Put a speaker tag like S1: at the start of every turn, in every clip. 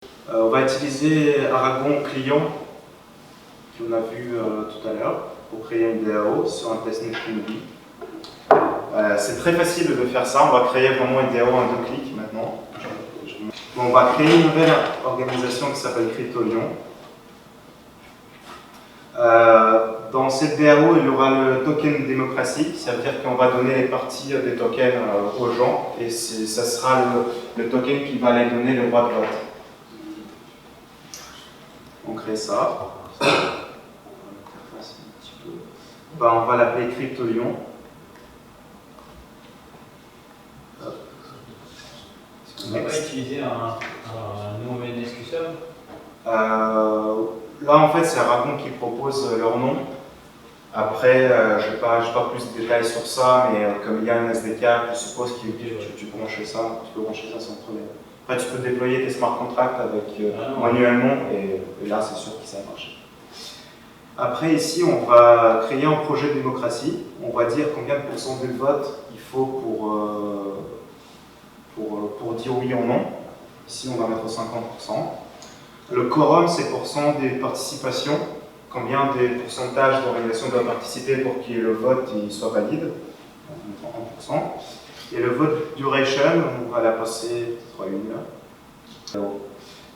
S1: On va utiliser Aragon client, qu'on a vu tout à l'heure, pour créer une DAO sur un testnet Movie. C'est très facile de faire ça. On va créer vraiment une DAO en 2 clics maintenant. Bon, on va créer une nouvelle organisation qui s'appelle CryptoLion. Dans cette DAO, il y aura le token démocratie, ça veut dire qu'on va donner les parties des tokens aux gens, et ça sera le token qui va les donner le droit de vote. On crée ça. On va l'appeler CryptoLion.
S2: On ne va pas utiliser un nom MNSQL.
S1: Là, en fait, c'est Aragon qui propose leur nom. Après, je n'ai pas plus de détails sur ça, mais comme il y a un SDK, je suppose que tu peux brancher ça sans problème. Après, tu peux déployer tes smart contracts avec, manuellement, et là, c'est sûr que ça marche. Après, ici, on va créer un projet de démocratie. On va dire combien de pourcents de vote il faut pour dire oui ou non. Ici, on va mettre 50%. Le quorum, c'est pourcent des participations. Combien des pourcentages d'organisations doivent participer pour que le vote soit valide. On mettra 1%. Et le vote duration, on va la passer peut-être à 1.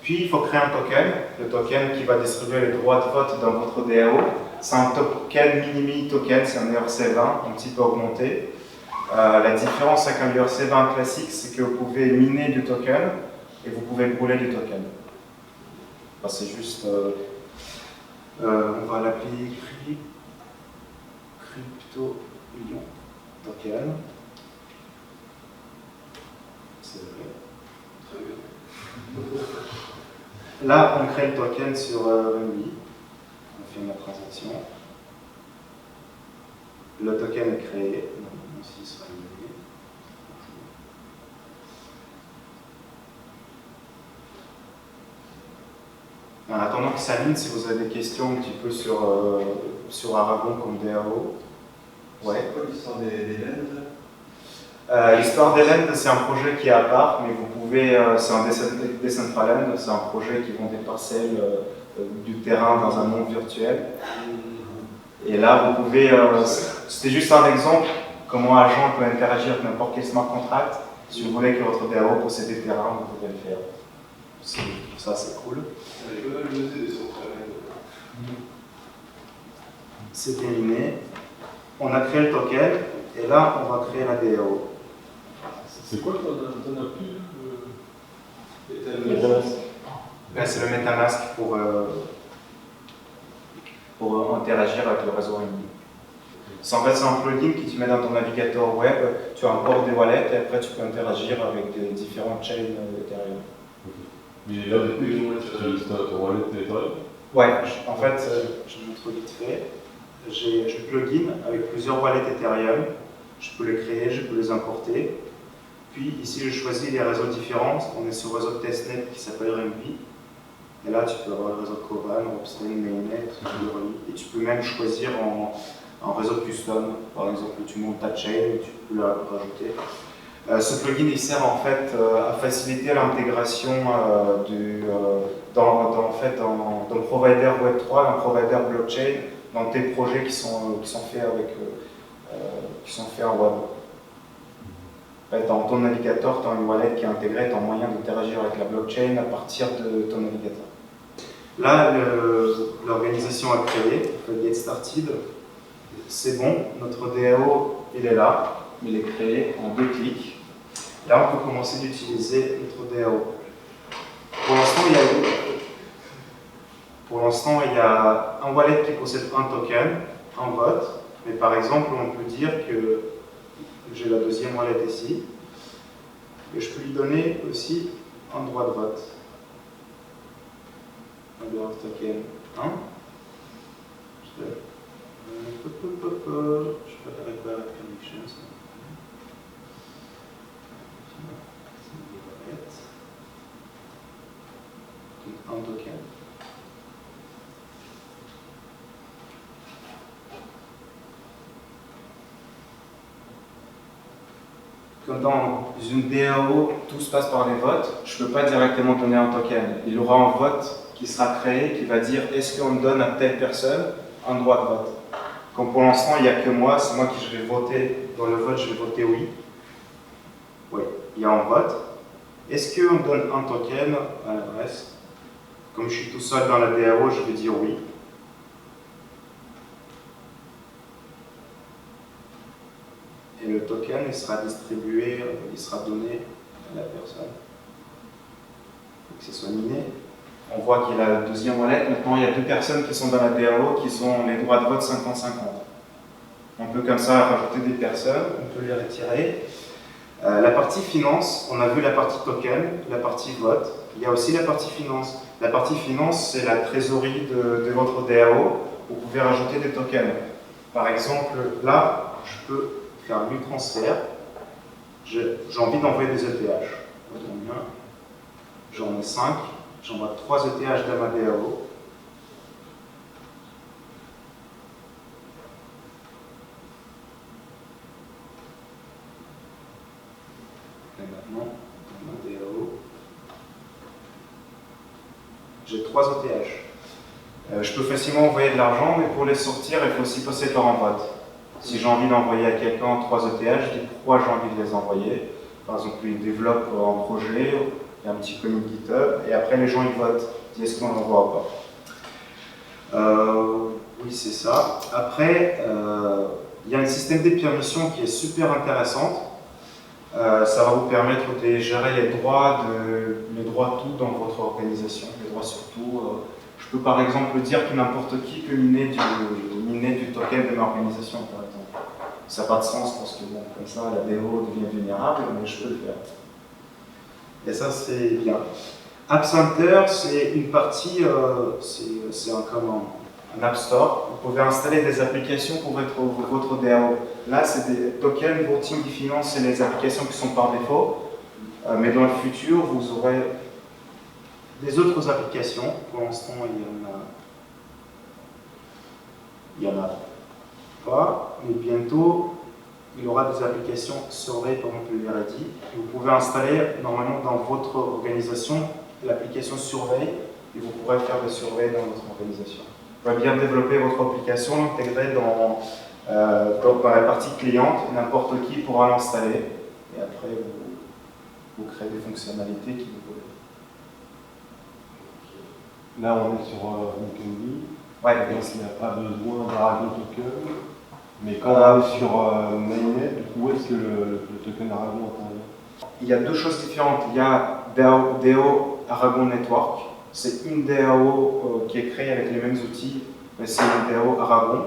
S1: Puis, il faut créer un token. Le token qui va distribuer les droits de vote dans votre DAO. C'est un token mini token, c'est un ERC20, un petit peu augmenté. La différence avec un ERC20 classique, c'est que vous pouvez miner du token et vous pouvez brûler du token. C'est juste... on va l'appeler CryptoLion token. C'est vrai. Très bien. Là, on crée le token sur Renly. On fait la transaction. Le token est créé. Ici, sera lié. En attendant que ça ligne, si vous avez des questions un petit peu sur Aragon comme DAO. Ouais.
S3: C'est quoi l'histoire des lends?
S1: L'histoire des lends, c'est un projet qui est à part, mais vous pouvez, c'est un Decentraland, c'est un projet qui vend des parcelles du terrain dans un monde virtuel. Et là, vous pouvez, c'était juste un exemple, comment un agent peut interagir avec n'importe quel smart contract. Si vous voulez que votre DAO possède des terrains, vous pouvez le faire. Ça, c'est cool. C'est terminé. On a créé le token, et là, on va créer la DAO.
S4: C'est quoi ton appli
S1: C'est le MetaMask pour interagir avec le réseau Renly. En fait, c'est un plugin que tu mets dans ton navigateur web, tu importes des wallets et après tu peux interagir avec des différentes chains Ethereum.
S4: Mais là, du coup, tu as ton wallet Ethereum?
S1: Ouais, en fait, je vous montre vite fait. J'ai un plugin avec plusieurs wallets Ethereum. Je peux les créer, je peux les importer. Puis ici, je choisis les réseaux différents. On est sur le réseau de testnet qui s'appelle Renly. Et là, tu peux avoir le réseau de Koban, Ropsten, Mainnet, et tu peux même choisir en réseau custom. Par exemple, tu montes ta chain et tu peux la rajouter. Ce plugin il sert en fait à faciliter l'intégration dans le provider Web3, un provider blockchain, dans tes projets qui sont faits en web. En fait, dans ton navigateur, tu as une wallet qui est intégrée, tu as un moyen d'interagir avec la blockchain à partir de ton navigateur. Là, l'organisation a créé, Get Started. C'est bon, notre DAO, il est là, il est créé en 2 clics. Là, on peut commencer d'utiliser notre DAO. Pour l'instant, il y a un wallet qui possède un token, un vote, mais par exemple, on peut dire que j'ai la deuxième wallet ici, et je peux lui donner aussi un droit de vote. Alors, token 1. Je peux faire la connection. Un token. comme dans une DAO, tout se passe par les votes, je ne peux pas directement donner un token. Il y aura un vote qui sera créé qui va dire est-ce qu'on donne à telle personne un droit de vote. Comme pour l'instant, il n'y a que moi, c'est moi qui je vais voter. Dans le vote, je vais voter oui. Oui, il y a un vote. Est-ce qu'on donne un token à l'adresse? Comme je suis tout seul dans la DAO, je vais dire oui. Et le token, il sera distribué, il sera donné à la personne. Il faut que ce soit miné. On voit qu'il y a la deuxième wallet. Maintenant, il y a 2 personnes qui sont dans la DAO qui ont les droits de vote 50-50. On peut comme ça rajouter des personnes, on peut les retirer. La partie finance, on a vu la partie token, la partie vote. Il y a aussi la partie finance. La partie finance, c'est la trésorerie de votre DAO. Vous pouvez rajouter des tokens. Par exemple, là, je peux faire un transfert. J'ai envie d'envoyer des ETH. J'en ai 5. J'envoie 3 ETH dans ma DAO. Et maintenant, dans ma DAO, j'ai 3 ETH. Je peux facilement envoyer de l'argent, mais pour les sortir, il faut aussi passer par un vote. Si j'ai envie d'envoyer à quelqu'un 3 ETH, je dis pourquoi j'ai envie de les envoyer. Par exemple, il développe un projet, il y a un petit commit GitHub, et après les gens ils votent, ils disent est-ce qu'on l'envoie ou pas. Oui, c'est ça. Après, il y a un système de permissions qui est super intéressant. Ça va vous permettre de gérer les droits de tout dans votre organisation, les droits sur tout. Je peux par exemple dire que n'importe qui peut miner du token de ma organisation, par exemple. Ça n'a pas de sens parce que bon, comme ça la DAO devient vulnérable, mais je peux le faire. Et ça, c'est bien. App Center, c'est une partie, c'est comme un App Store. Vous pouvez installer des applications pour votre DAO. Là, c'est des tokens, voting, finance, c'est les applications qui sont par défaut. Mais dans le futur, vous aurez des autres applications. Pour l'instant, il y en a pas. Mais bientôt, il y aura des applications surveillées, par exemple le RD. Vous pouvez installer normalement dans votre organisation l'application surveille et vous pourrez faire des surveilles dans votre organisation. Vous pouvez bien développer votre application, l'intégrer dans la partie cliente, n'importe qui pourra l'installer et après vous créez des fonctionnalités qui vous voulez.
S4: Là, on est sur Weekendly.
S1: Ouais,
S4: donc il n'y a pas besoin d'Aragon token. Mais quand on est sur Mainnet, où est-ce que le token Aragon intervient?
S1: Il y a 2 choses différentes. Il y a DAO Aragon Network. C'est une DAO qui est créée avec les mêmes outils, mais c'est une DAO Aragon.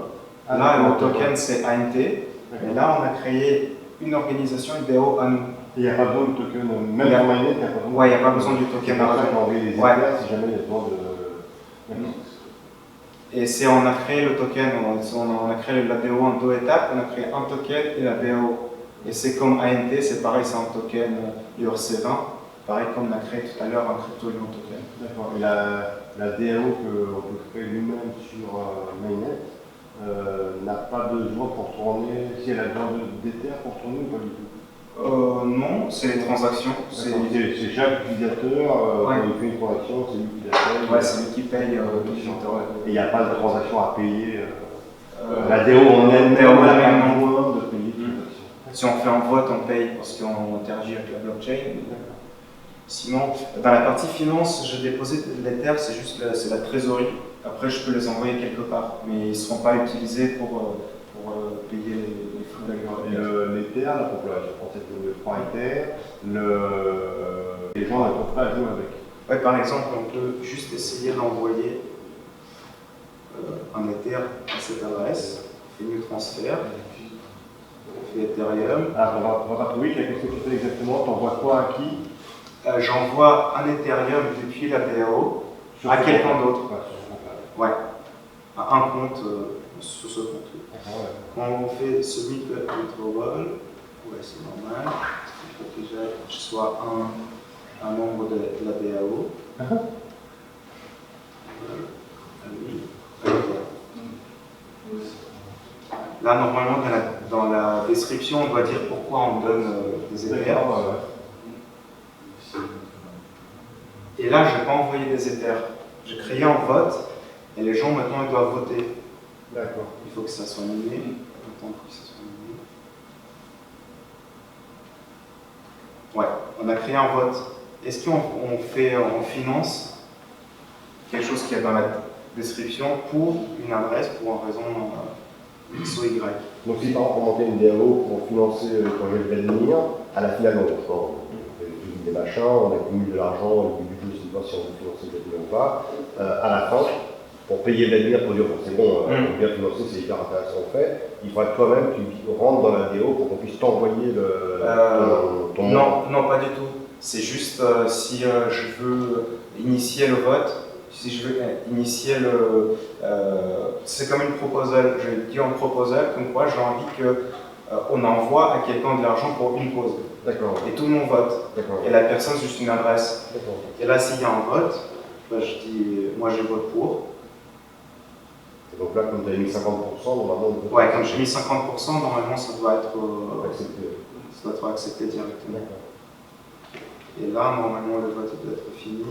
S1: Là, le token, c'est ANT. Et là, on a créé une organisation, une DAO à nous.
S4: Il n'y a pas besoin de token, même dans Mainnet, il n'y a pas besoin.
S1: Ouais, il n'y a pas besoin du token Aragon.
S4: On va envoyer des ETH si jamais il y a besoin de.
S1: Et on a créé le token, on a créé la DAO en 2 étapes, on a créé un token et la DAO. Et c'est comme ANT, c'est pareil, c'est un token IRC20, pareil comme on a créé tout à l'heure un crypto-union token.
S4: D'accord. Et la DAO qu'on peut créer lui-même sur Mainnet n'a pas besoin pour tourner, si elle a besoin d'Ether pour tourner ou pas du tout?
S1: Non, c'est les transactions.
S4: C'est chaque utilisateur, quand il fait une transaction, c'est lui qui la paye.
S1: Ouais, c'est lui qui paye l'utilisateur.
S4: Et il n'y a pas de transaction à payer. La DAO en elle-même n'a pas besoin de payer de transaction.
S1: Si on fait un vote, on paye parce qu'on interagit avec la blockchain. Sinon, dans la partie finance, j'ai déposé l'Ether, c'est juste la trésorerie. Après, je peux les envoyer quelque part, mais ils ne seront pas utilisés pour payer les flux d'agrément.
S4: L'Ether, la population française de 3 Ether, les gens ne peuvent pas jouer avec.
S1: Ouais, par exemple, on peut juste essayer d'envoyer un Ether à cette adresse, on fait new transfert, on fait Ethereum.
S4: Ah, on va pas trouver qu'est-ce que tu fais exactement, tu envoies quoi à qui?
S1: J'envoie un Ethereum depuis la DAO à quelqu'un d'autre. Ouais, à un compte sur ce compte. Quand on fait submit withdrawal, ouais, c'est normal. Il faut que je sois un membre de la DAO. Là, normalement, dans la description, on doit dire pourquoi on donne des des Ethers.
S4: D'accord,
S1: Et là, je n'ai pas envoyé des Ethers. J'ai créé un vote et les gens maintenant ils doivent voter.
S4: D'accord.
S1: Il faut que ça soit animé. Attends que ça soit animé. Ouais, on a créé un vote. Est-ce on finance quelque chose qui est dans la description pour une adresse, pour une raison X ou Y?
S4: Donc si par exemple on montait une DAO pour financer le projet de l'avenir, à la finale on fait des machins, on accumule de l'argent, le but du jeu c'est de voir si on veut financer l'avenir ou pas. À la fin, pour payer l'avenir, pour dire bon, c'est bon, on veut bien financer, c'est hyper intéressant en fait, il faudra que toi-même tu rentres dans la DAO pour qu'on puisse t'envoyer ton
S1: Non, pas du tout. C'est juste si je veux initier le vote, si je veux initier c'est comme une proposal. Je dis en proposal comme quoi j'ai envie qu'on envoie à quelqu'un de l'argent pour une cause.
S4: D'accord.
S1: Et tout le monde vote.
S4: D'accord.
S1: Et la personne, c'est juste une adresse.
S4: D'accord.
S1: Et là, s'il y a un vote, bah, je dis, moi je vote pour.
S4: Et donc là, comme tu as mis 50%, normalement on peut
S1: Ouais, comme j'ai mis 50%, normalement ça doit être accepté directement.
S4: D'accord.
S1: Et là, normalement, le vote doit être fini.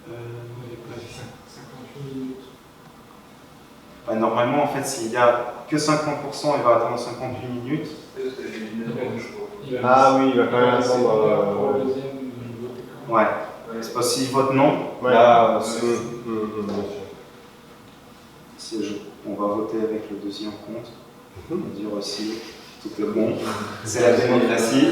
S5: Il est pas 58 minutes.
S1: Ouais, normalement, en fait, s'il n'y a que 50%, il va attendre 58 minutes.
S4: Ah oui, il va quand même attendre.
S5: Pour le deuxième, il
S1: Ouais. C'est pas s'il vote non,
S4: Ouais.
S1: là,
S4: Bien sûr.
S1: on va voter avec le deuxième compte. On va dire aussi, tout est bon. C'est la démocratie.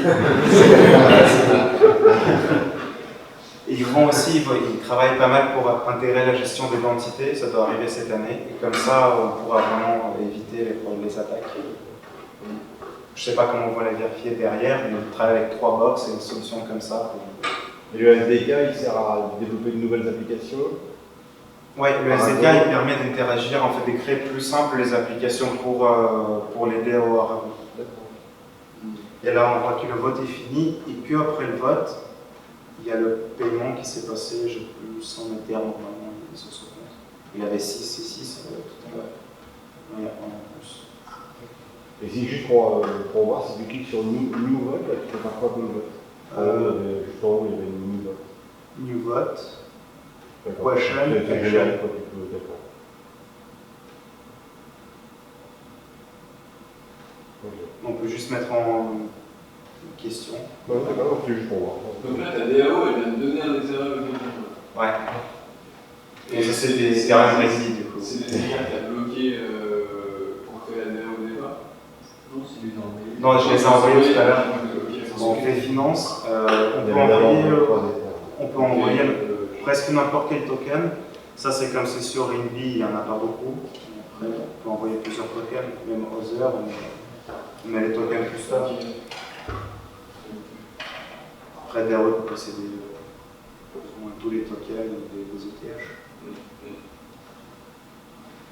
S1: Et ils vont aussi, ils travaillent pas mal pour intégrer la gestion d'identité, ça doit arriver cette année. Et comme ça, on pourra vraiment éviter les attaques. Je sais pas comment on va les vérifier derrière, mais ils travaillent avec 3 box et une solution comme ça.
S4: Et le SDK, il sert à développer de nouvelles applications.
S1: Oui, le SDK il permet d'interagir, en fait, de créer plus simple les applications pour l'aider au Aragon. Et là, on voit que le vote est fini, et puis après le vote, il y a le paiement qui s'est passé, j'ai plus 100 Ethers normalement sur ce compte. Il y avait 6 et 6, tout à l'heure. Il y a un en plus.
S4: Et si juste pour voir, si tu cliques sur New Vote, là, tu peux faire quoi comme vote? Juste en haut, il y avait une New Vote.
S1: New vote.
S4: D'accord.
S1: Question,
S4: C'est
S1: action.
S4: génial, quoi, tu peux, d'accord. Ok.
S1: On peut juste mettre en question.
S4: Ouais, d'accord, c'est juste pour voir.
S6: Donc là, ta DAO, elle vient de donner un des erreurs de quelqu'un.
S1: Ouais. Et ça, c'est des erreurs résides, du coup.
S6: C'est des erreurs qui a bloqué pour créer la DAO au départ.
S2: Non, c'est lui d'envoyer.
S1: Non, je les ai envoyés tout à l'heure.
S6: Ok,
S1: On fait finance,
S4: Il y avait d'abord 3 Ethers.
S1: on peut envoyer presque n'importe quel token. Ça, c'est comme c'est sur Invi, il n'y en a pas beaucoup. Après, on peut envoyer plusieurs tokens, même Other, on met les tokens plus tard. Après, derrière, on peut posséder tous les tokens des ETH.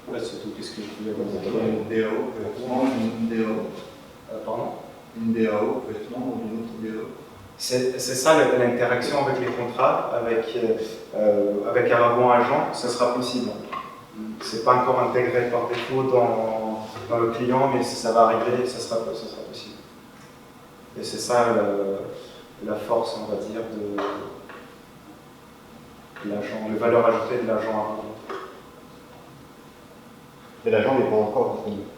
S1: Là, c'est tout. Qu'est-ce que je voulais
S3: Une DAO, une DAO.
S1: Pardon?
S3: Une DAO, effectivement, ou une autre DAO.
S1: C'est ça l'interaction avec les contrats, avec Aragon Agent, ça sera possible. C'est pas encore intégré par défaut dans le client, mais si ça va arriver, ça sera possible. Et c'est ça la force, on va dire, de l'agent, les valeurs ajoutées de l'agent Aragon.
S4: Mais l'agent n'est pas encore disponible.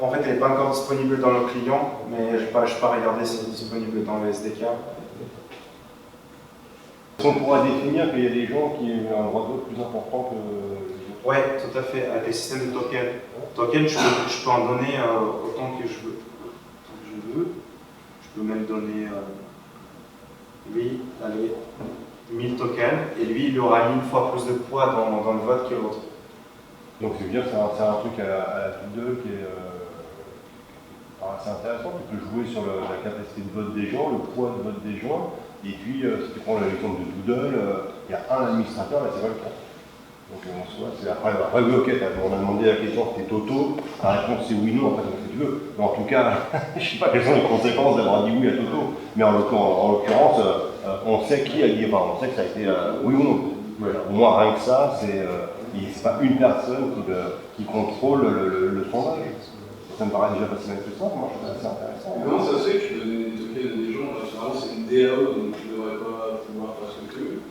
S1: En fait, elle n'est pas encore disponible dans le client, mais je ne peux pas regarder si elle est disponible dans le SDK.
S4: On pourra définir qu'il y a des gens qui ont un droit de vote plus important que les autres.
S1: Oui, tout à fait, avec les systèmes de tokens. Token, je peux en donner autant que je veux. Je peux même donner, lui, allez, 1000 tokens, et lui, il aura 1000 fois plus de poids dans le vote que l'autre.
S4: Donc c'est bien, c'est un truc à la Doodle qui est assez intéressant. Tu peux jouer sur la capacité de vote des gens, le poids de vote des gens. Et puis, si tu prends l'exemple de Doodle, il y a un administrateur, là c'est pas le cas. Donc en soi, c'est après oui, ok, on a demandé la question, c'était Toto, la réponse c'est oui, non, après donc, si tu veux. Mais en tout cas, je ne sais pas quelles sont les conséquences d'avoir dit oui à Toto, mais en l'occurrence, on sait qui a dit, enfin on sait que ça a été oui ou non. Voilà. Au moins rien que ça, Et c'est pas une personne qui contrôle le sondage. Ça me paraît déjà pas si mal que ça, moi je trouve ça assez intéressant.
S6: Comment ça se fait que tu peux donner des tokens à des gens? Généralement, c'est une DAO, donc tu devrais pas pouvoir faire ce que tu veux.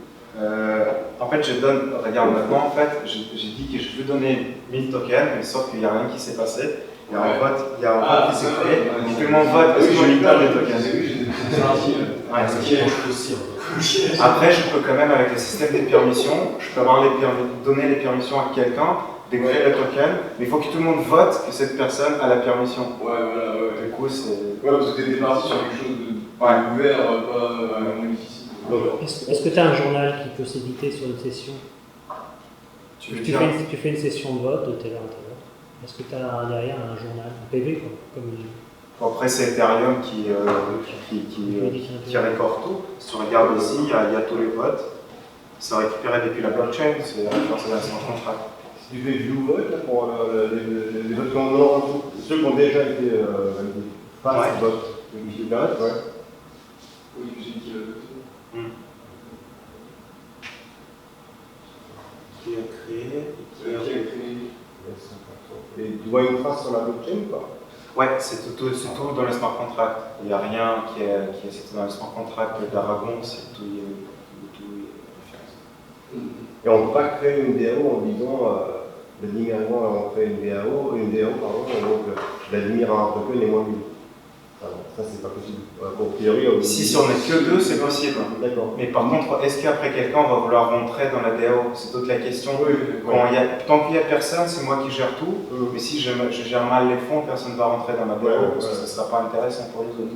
S1: En fait, je donne, regarde maintenant, en fait, j'ai dit que je veux donner 1000 tokens, mais sauf qu'il n'y a rien qui s'est passé. Il y a un vote, qui s'est créé, donc tout le monde vote parce que je lui donne des tokens. Ouais, c'est Après, je peux quand même, avec le système des permissions, je peux avoir donner les permissions à quelqu'un, d'écrire le token, mais il faut que tout le monde vote que cette personne a la permission.
S6: Ouais, voilà, ouais.
S1: Du coup, c'est.
S6: Ouais, parce que t'étais parti sur quelque chose d'ouvert, pas multicite.
S7: Est-ce que tu as un journal qui peut s'éditer sur une session?
S1: Tu
S7: fais une session de vote de telle heure à telle heure. Est-ce que tu as derrière un journal, un PV quoi, comme
S1: Après, c'est Ethereum qui récorde tout. Si tu regardes ici, il y a tous les votes. C'est récupéré depuis la blockchain, c'est référencé dans le smart contract.
S4: Si tu fais view vote là, pour les votes qu'on a en dessous, ceux qui ont déjà été validés, pas ce vote. Tu l'arrêtes, ouais.
S6: Oui, j'ai dit
S1: Qui a créé
S6: qui a créé.
S4: Et tu vois une trace sur la blockchain ou pas?
S1: Ouais, c'est tout dans le smart contract. Il n'y a rien qui est dans le smart contract d'Aragon, c'est tout référencé.
S4: Et on ne peut pas créer une DAO en disant Vladimir et moi on crée une DAO, donc Vladimir a un token et moi lui. Ça c'est pas possible. Pour priori,
S1: si on n'est que deux, c'est possible.
S4: D'accord.
S1: Mais par contre, est-ce qu'après quelqu'un va vouloir rentrer dans la DAO? C'est toute la question.
S4: Oui.
S1: Tant qu'il n'y a personne, c'est moi qui gère tout. Mais si je gère mal les fonds, personne ne va rentrer dans ma DAO parce que ça ne sera pas intéressant pour les autres.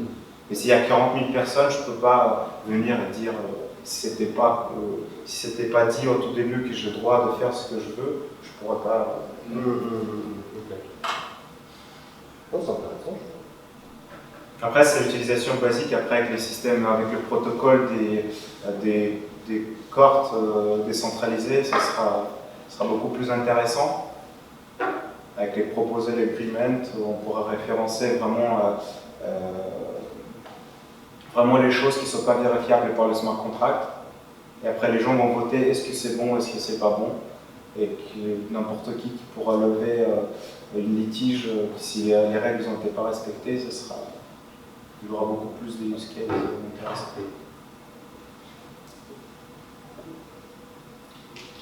S1: Mais s'il y a 40 000 personnes, je ne peux pas venir et dire si c'était pas dit au tout début que j'ai le droit de faire ce que je veux, je ne pourrais pas.
S4: C'est intéressant.
S1: Après, c'est l'utilisation basique, après avec les systèmes, avec le protocole des cohortes décentralisées, ça sera beaucoup plus intéressant. Avec les proposal agreements, on pourra référencer vraiment les choses qui ne sont pas vérifiables par le smart contract. Et après, les gens vont voter est-ce que c'est bon, est-ce que c'est pas bon. Et que n'importe qui pourra lever une litige si les règles n'ont été pas respectées, il y aura beaucoup plus de use cases intéressants.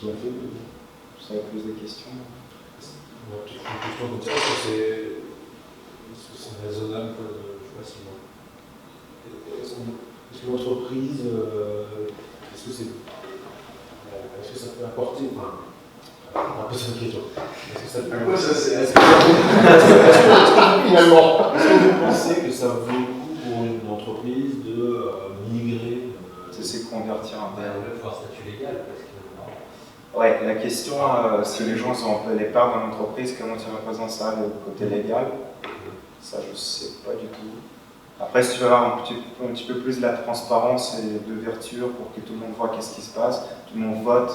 S1: Vous avez plus de questions?
S5: Une question comme ça, est-ce que c'est raisonnable? Je sais pas si est-ce que l'entreprise, est-ce que ça peut apporter, un peu cette question. Est-ce que ça peut finalement, est-ce que vous pensez que ça vaut le coup pour une entreprise de migrer
S1: C'est convertir un
S2: On veut avoir statut légal parce que.
S1: Ouais, la question, si les gens sont un peu les parts dans l'entreprise, comment tu représentes ça, le côté légal? Ça, je ne sais pas du tout. Après, si tu veux avoir un petit peu plus de la transparence et de l'ouverture pour que tout le monde voit qu'est-ce qui se passe, tout le monde vote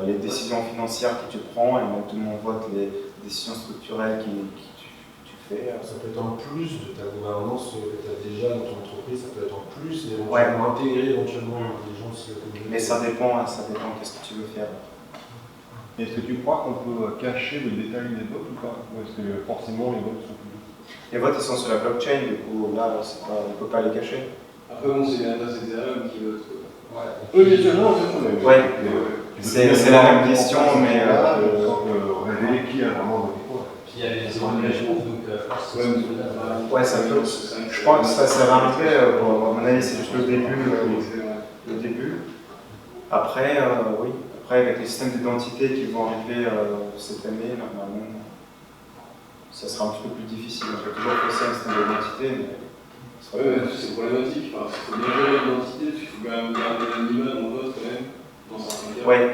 S1: les décisions financières que tu prends et même tout le monde vote les décisions structurelles que tu fais.
S5: Ça peut être en plus de ta gouvernance que tu as déjà dans ton entreprise, ça peut être en plus, éventuellement intégrer éventuellement les gens aussi.
S1: Mais ça dépend qu'est-ce que tu veux faire.
S4: Est-ce que tu crois qu'on peut cacher le détail des votes ou pas? Ou est-ce que forcément les votes sont publics?
S1: Les votes ils sont sur la blockchain, du coup là on ne peut pas les cacher.
S6: Après, bon, c'est l'adresse Ethereum qui vote.
S4: Oui, bien sûr, non,
S1: ouais. C'est la même question, mais.
S4: Révéler qui a vraiment voté quoi.
S2: Puis il y a les évaluations, donc
S1: ouais, ça peut. Je crois que ça va arriver, à mon avis, c'est juste le début. Après, oui. Après, avec les systèmes d'identité qui vont arriver cette année, normalement, ça sera un petit peu plus difficile. On peut toujours passer un système d'identité, mais.
S6: C'est problématique. Il faut bien gérer l'identité, parce qu'il faut quand même garder l'anonymat dans le vote quand même, dans certains cas.
S1: Ouais.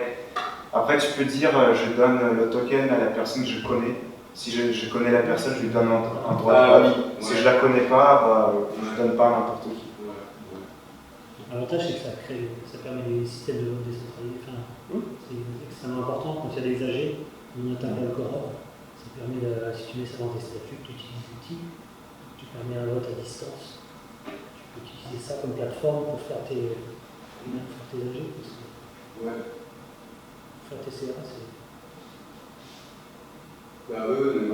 S1: Après, tu peux dire, je donne le token à la personne que je connais. Si je connais la personne, je lui donne un droit de vote. Si je la connais pas, je ne donne pas à n'importe qui.
S7: L'avantage, c'est que ça permet des systèmes de vote décentralisés. C'est extrêmement important quand il y a des AG, notamment le quorum. Ça permet, si tu mets ça dans tes statuts, tu utilises l'outil, tu permets un vote à distance. Tu peux utiliser ça comme plateforme pour faire tes AG. Faire tes CA, c'est
S6: Bah oui, mais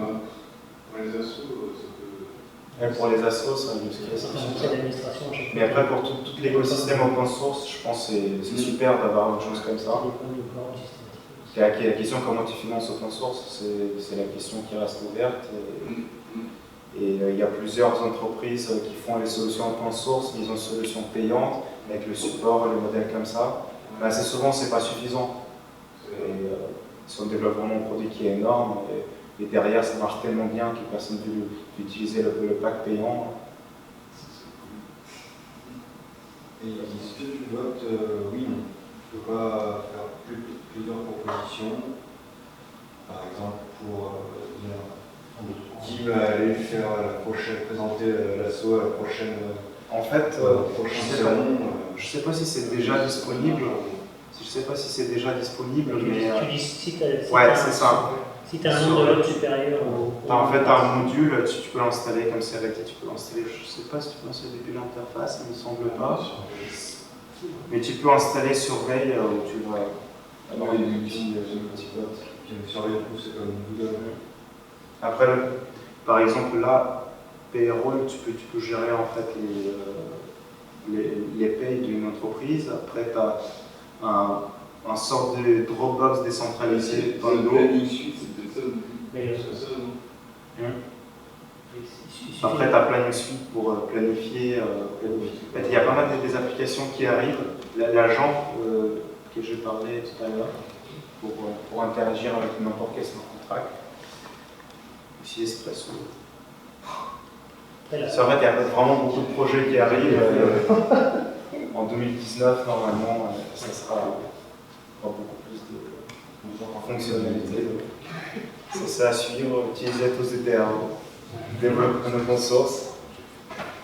S6: pour les assos, ça peut.
S1: Et pour les assos, c'est un use case.
S7: C'est un outil d'administration.
S1: Mais après, pour tout l'écosystème open source, je pense que c'est super d'avoir une chose comme ça.
S7: Ça dépend du corps systématique.
S1: La question comment tu finances open source, c'est la question qui reste ouverte. Et il y a plusieurs entreprises qui font les solutions open source, ils ont une solution payante avec le support et le modèle comme ça. Mais assez souvent, c'est pas suffisant. Et, si on développe vraiment un produit qui est énorme, et derrière ça marche tellement bien que personne ne veut utiliser le pack payant.
S8: Et est-ce que tu votes oui, non? Tu ne peux pas faire plusieurs propositions, par exemple pour Tim aller faire la prochaine, présenter l'assaut à la prochaine,
S1: En fait, je sais pas si c'est déjà disponible. Je sais pas si c'est déjà disponible, mais.
S7: Tu dis si tu as,
S1: Ouais, c'est ça.
S7: Si tu as un nombre de logs supérieur
S1: En fait, tu as un module, tu peux l'installer comme c'est arrêté, tu peux l'installer. Je sais pas si tu peux l'installer depuis l'interface, il me semble pas. Mais tu peux installer Surveille où tu vas avoir des petits codes.
S8: Surveille tout, c'est comme Google.
S1: Après, par exemple, là, Payroll, tu peux gérer en fait les payes d'une entreprise. Après, tu as un sort de Dropbox décentralisé dans le lot.
S6: Planning suite, c'était ça.
S7: Mais,
S6: C'est ça, non?
S1: Après, tu as Planning Suite pour planifier. En fait, il y a pas mal des applications qui arrivent. L'agent que j'ai parlé tout à l'heure pour interagir avec n'importe quel smart contract. Aussi Espresso. C'est vrai qu'il y a vraiment beaucoup de projets qui arrivent. En 2019, normalement, ça sera beaucoup plus de fonctionnalités. C'est ça à suivre, utiliser tous ces DAO, développer un open source.